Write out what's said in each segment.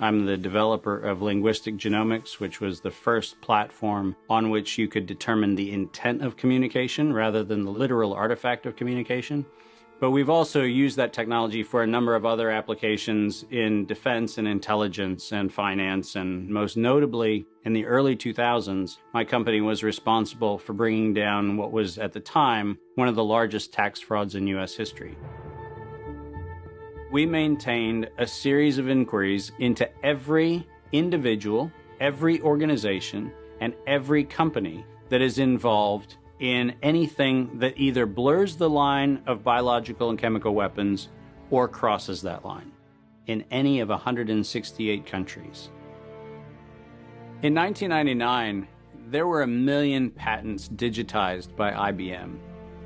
I'm the developer of Linguistic Genomics, which was the first platform on which you could determine the intent of communication rather than the literal artifact of communication. But we've also used that technology for a number of other applications in defense and intelligence and finance, and most notably, in the early 2000s, my company was responsible for bringing down what was, at the time, one of the largest tax frauds in U.S. history. We maintained a series of inquiries into every individual, every organization, and every company that is involved in anything that either blurs the line of biological and chemical weapons or crosses that line in any of 168 countries. In 1999, there were 1 million patents digitized by IBM.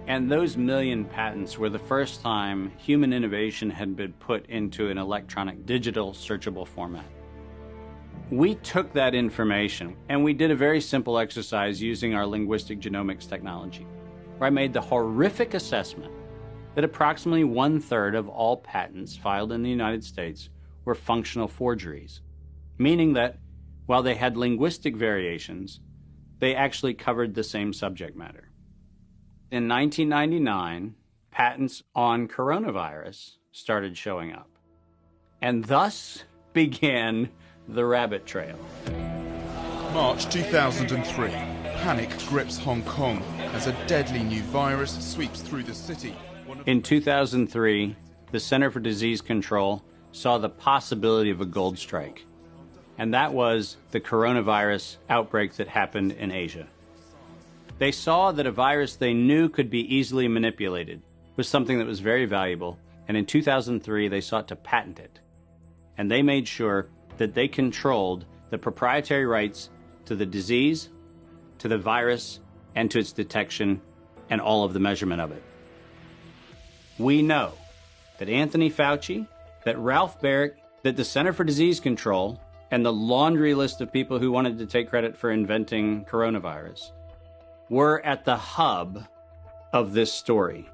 And those 1 million patents were the first time human innovation had been put into an electronic digital searchable format. We took that information and we did a very simple exercise using our linguistic genomics technology, where I made the horrific assessment that approximately 1/3 of all patents filed in the United States were functional forgeries, meaning that while they had linguistic variations, they actually covered the same subject matter. In 1999, patents on coronavirus started showing up, and thus began the rabbit trail. March 2003, panic grips Hong Kong as a deadly new virus sweeps through the city. In 2003, the Center for Disease Control saw the possibility of a gold strike, and that was the coronavirus outbreak that happened in Asia. They saw that a virus they knew could be easily manipulated was something that was very valuable, and in 2003 they sought to patent it. And they made sure that they controlled the proprietary rights to the disease, to the virus, and to its detection, and all of the measurement of it. We know that Anthony Fauci, that Ralph Baric, that the Center for Disease Control, and the laundry list of people who wanted to take credit for inventing coronavirus were at the hub of this story.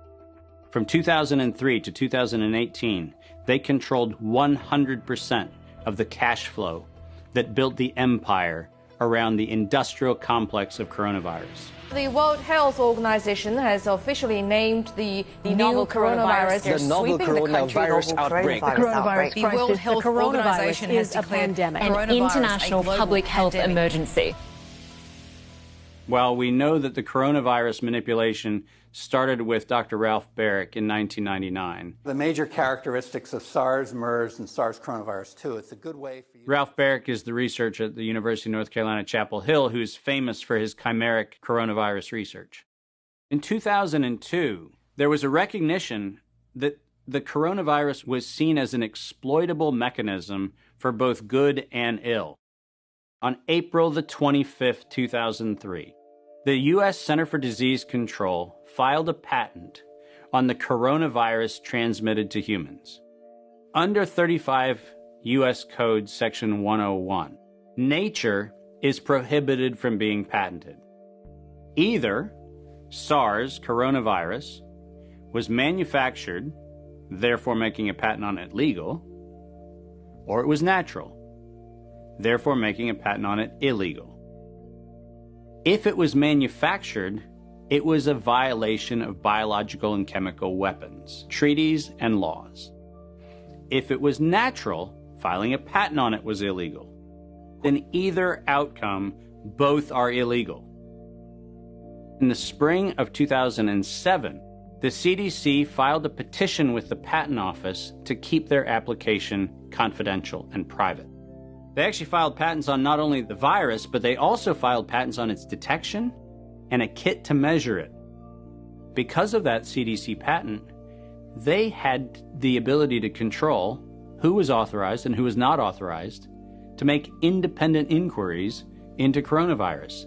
From 2003 to 2018, they controlled 100% of the cash flow that built the empire around the industrial complex of coronavirus. The World Health Organization has officially named the novel coronavirus the novel coronavirus outbreak. The World Health Organization has declared an international public health emergency. While we know that the coronavirus manipulation started with Dr. Ralph Baric in 1999. The major characteristics of SARS, MERS, and SARS coronavirus 2. It's a good way for you. Ralph Baric is the researcher at the University of North Carolina, Chapel Hill, who's famous for his chimeric coronavirus research. In 2002, there was a recognition that the coronavirus was seen as an exploitable mechanism for both good and ill. On April the 25th, 2003, the U.S. Center for Disease Control filed a patent on the coronavirus transmitted to humans. Under 35 U.S. Code Section 101, nature is prohibited from being patented. Either SARS coronavirus was manufactured, therefore making a patent on it legal, or it was natural, therefore making a patent on it illegal. If it was manufactured, it was a violation of biological and chemical weapons, treaties, and laws. If it was natural, filing a patent on it was illegal. In either outcome, both are illegal. In the spring of 2007, the CDC filed a petition with the Patent Office to keep their application confidential and private. They actually filed patents on not only the virus, but they also filed patents on its detection and a kit to measure it. Because of that CDC patent, they had the ability to control who was authorized and who was not authorized to make independent inquiries into coronavirus.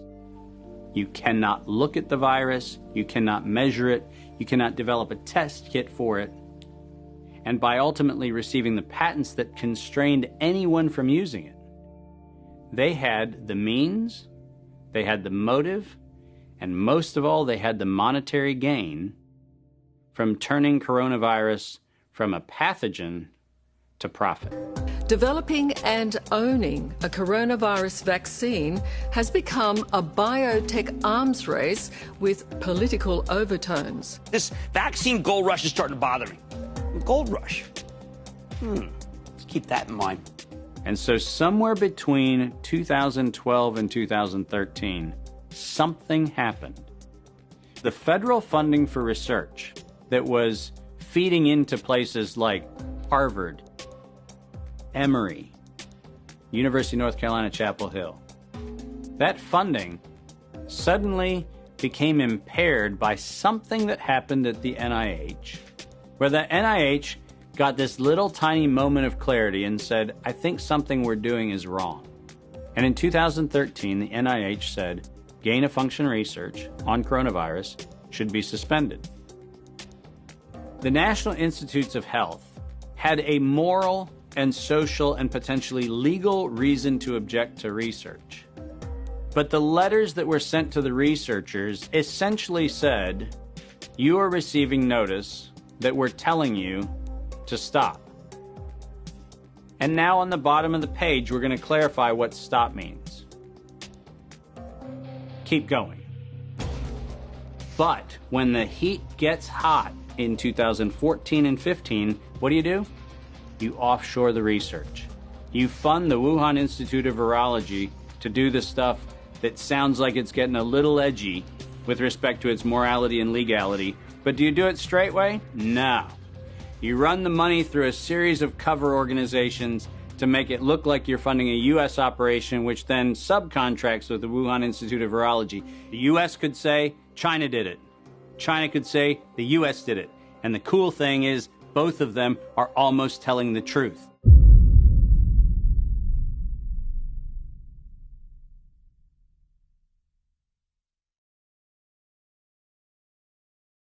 You cannot look at the virus, you cannot measure it, you cannot develop a test kit for it. And by ultimately receiving the patents that constrained anyone from using it, they had the means, they had the motive, and most of all, they had the monetary gain from turning coronavirus from a pathogen to profit. Developing and owning a coronavirus vaccine has become a biotech arms race with political overtones. This vaccine gold rush is starting to bother me. Gold rush. Let's keep that in mind. And so somewhere between 2012 and 2013, something happened. The federal funding for research that was feeding into places like Harvard, Emory, University of North Carolina, Chapel Hill, that funding suddenly became impaired by something that happened at the NIH, where the NIH got this little tiny moment of clarity and said, I think something we're doing is wrong. And in 2013, the NIH said, gain-of-function research on coronavirus should be suspended. The National Institutes of Health had a moral and social and potentially legal reason to object to research. But the letters that were sent to the researchers essentially said, you are receiving notice that we're telling you to stop. And now on the bottom of the page, we're going to clarify what stop means. Keep going. But when the heat gets hot in 2014 and 15, what do? You offshore the research. You fund the Wuhan Institute of Virology to do the stuff that sounds like it's getting a little edgy with respect to its morality and legality. But do you do it straight way? No. You run the money through a series of cover organizations to make it look like you're funding a U.S. operation, which then subcontracts with the Wuhan Institute of Virology. The U.S. could say, China did it. China could say, the U.S. did it. And the cool thing is, both of them are almost telling the truth.